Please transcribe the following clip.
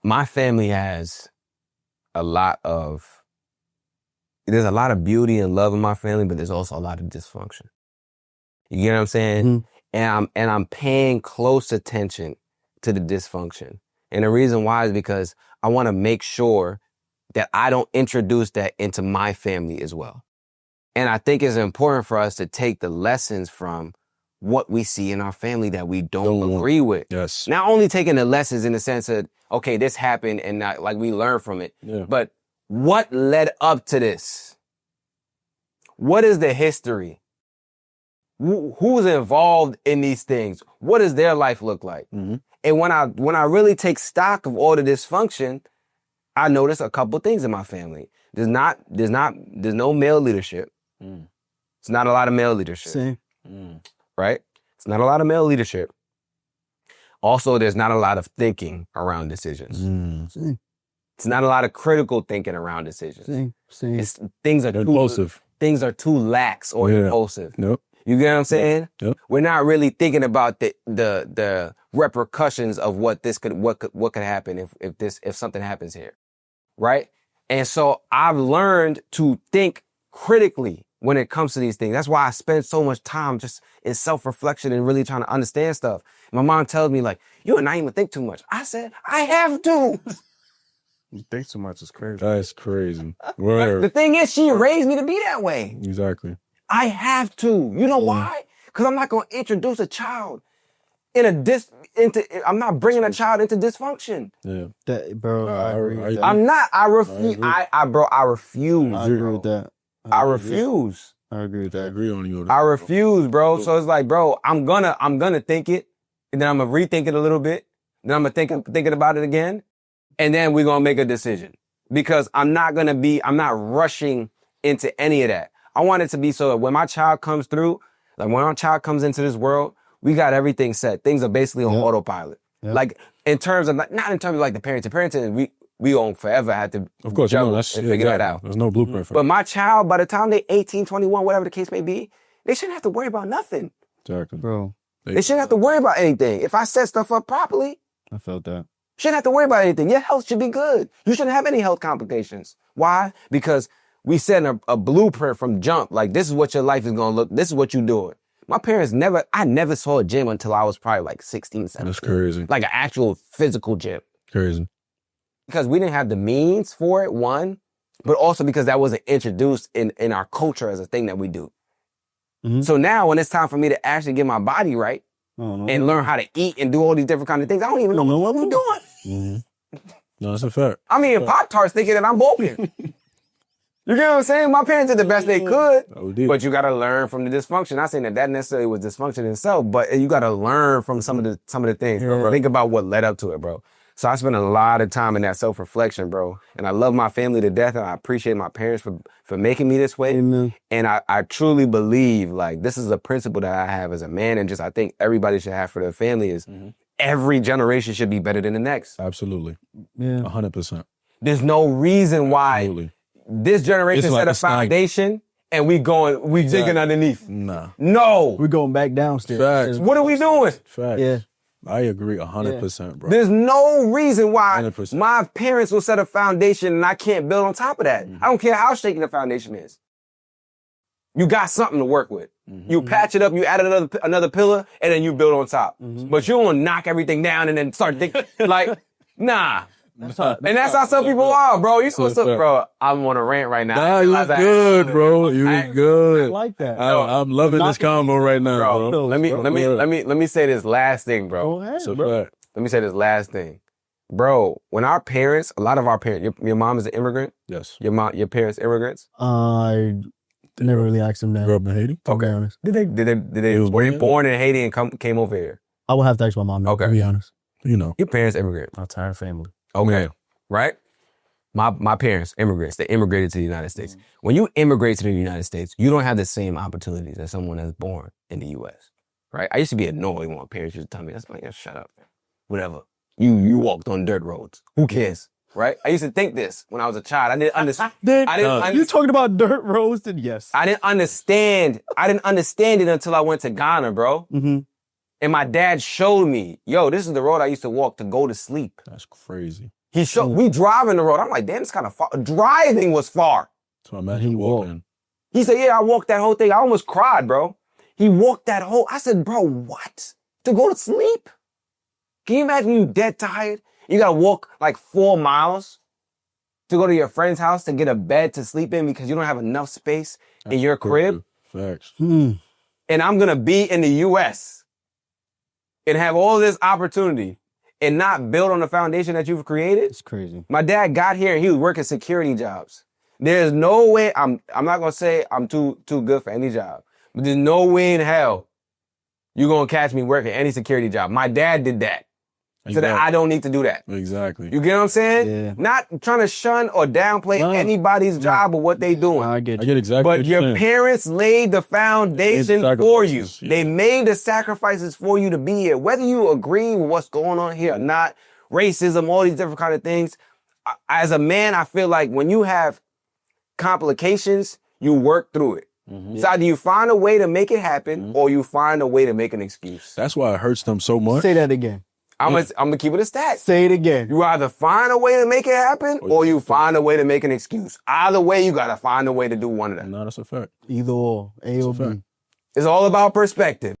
my family has there's a lot of beauty and love in my family, but there's also a lot of dysfunction. You get what I'm saying? Mm-hmm. And I'm paying close attention to the dysfunction. And the reason why is because I want to make sure that I don't introduce that into my family as well. And I think it's important for us to take the lessons from what we see in our family that we don't agree with. Yes. Not only taking the lessons in the sense of, okay, this happened and not, like we learn from it, but what led up to this? What is the history? Who's involved in these things? What does their life look like? Mm-hmm. And when I really take stock of all the dysfunction, I notice a couple things in my family. There's no male leadership. Mm. It's not a lot of male leadership. Same. Right? It's not a lot of male leadership. Also, there's not a lot of thinking around decisions. Same. It's not a lot of critical thinking around decisions. Same. Things are impulsive. Things are too lax or impulsive. Nope. You get what I'm saying? Yep. We're not really thinking about the repercussions of what could happen if something happens here. Right? And so I've learned to think critically when it comes to these things. That's why I spend so much time just in self-reflection and really trying to understand stuff. My mom tells me, like, you and I even think too much. I said, I have to. You think too much is crazy. That's crazy. The thing is, she raised me to be that way. Exactly. I have to. You know why? Because I'm not going to introduce a child I'm not bringing a child into dysfunction. Yeah. Bro, I agree with that. I'm not. I refuse. I refuse. I agree with that. I refuse. I agree with that. I agree on you. I refuse, bro. So it's like, bro, I'm gonna think it, and then I'm gonna rethink it a little bit. Then I'm gonna thinking about it again, and then we're gonna make a decision. Because I'm not rushing into any of that. I want it to be so that when my child comes through, like when our child comes into this world, we got everything set. Things are basically on autopilot. Yep. Like in terms of not in terms of like the parenting, we gonna forever have to figure that out. There's no blueprint for But my child, by the time they 18, 21, whatever the case may be, they shouldn't have to worry about nothing. Exactly. Bro. They shouldn't have to worry about anything. If I set stuff up properly, I felt that. Shouldn't have to worry about anything. Your health should be good. You shouldn't have any health complications. Why? Because we set a blueprint from jump. Like, this is what your life is going to look. This is what you're doing. My parents I never saw a gym until I was probably like 16, 17. That's crazy. Like an actual physical gym. Crazy. Because we didn't have the means for it, one, but also because that wasn't introduced in our culture as a thing that we do. Mm-hmm. So now when it's time for me to actually get my body right and learn how to eat and do all these different kind of things, I don't even know what I'm doing. Mm-hmm. No, that's a fact. I'm eating Pop-Tarts thinking that I'm bulking. You get what I'm saying? My parents did the best they could, but you got to learn from the dysfunction. Not saying that necessarily was dysfunction in itself, but you got to learn from some of the things. Yeah. Think about what led up to it, bro. So I spent a lot of time in that self-reflection, bro. And I love my family to death, and I appreciate my parents for making me this way. Amen. And I truly believe, like, this is a principle that I have as a man, and just I think everybody should have for their family is every generation should be better than the next. Absolutely. Yeah. 100%. There's no reason why this generation set a foundation and we digging underneath. Nah. No. We're going back downstairs. Facts. What are we doing? Facts. Yeah. I agree 100%, bro. There's no reason why 100%. my parents will set a foundation and I can't build on top of that. I don't care how shaky the foundation is. You got something to work with. You patch it up, you add another pillar, and then you build on top. But you don't knock everything down and then start thinking, like, nah. And that's how some people are, bro. You supposed to, bro. I'm on a rant right now. Nah, you look good, bro. You look good. I like that. I'm loving this combo right now, bro. Let me say this last thing, bro. Go ahead, bro. Let me say this last thing, bro. When our parents, a lot of our parents, your mom is an immigrant. Yes. Your parents immigrants. I never really asked them that. Grew up in Haiti. To be honest. Did they were they born in Haiti and came over here? I would have to ask my mom. To be honest. You know, your parents immigrant. Our entire family. Okay, right? My parents, immigrants, they immigrated to the United States. When you immigrate to the United States, you don't have the same opportunities as someone that's born in the U.S., right? I used to be annoyed when my parents used to tell me, that's like, shut up, whatever. You walked on dirt roads. Who cares, right? I used to think this when I was a child. I didn't understand. You talking about dirt roads? Then yes. I didn't understand it until I went to Ghana, bro. And my dad showed me, yo, this is the road I used to walk to go to sleep. That's crazy. We driving the road. I'm like, damn, it's kind of far. Driving was far. So imagine walking. He said, yeah, I walked that whole thing. I almost cried, bro. He walked that whole, I said, bro, what? To go to sleep? Can you imagine you dead tired? You gotta walk like 4 miles to go to your friend's house to get a bed to sleep in because you don't have enough space in your crib. Facts. And I'm gonna be in the US and have all this opportunity and not build on the foundation that you've created. It's crazy. My dad got here and he was working security jobs. There's no way, I'm not gonna say I'm too good for any job, but there's no way in hell you're gonna catch me working any security job. My dad did that. So that I don't need to do that. Exactly. You get what I'm saying? Yeah. Not trying to shun or downplay anybody's job or what they doing. I get exactly but what your you're saying. parents laid the foundation for you. Yeah. They made the sacrifices for you to be here. Whether you agree with what's going on here or not, racism, all these different kind of things. As a man, I feel like when you have complications, you work through it. Mm-hmm. It's either you find a way to make it happen or you find a way to make an excuse. That's why it hurts them so much. Say that again. I'm gonna keep it a stat. Say it again. You either find a way to make it happen or you find a way to make an excuse. Either way, you gotta find a way to do one of them. No, that's a fact. Either or. A or B. It's all about perspective.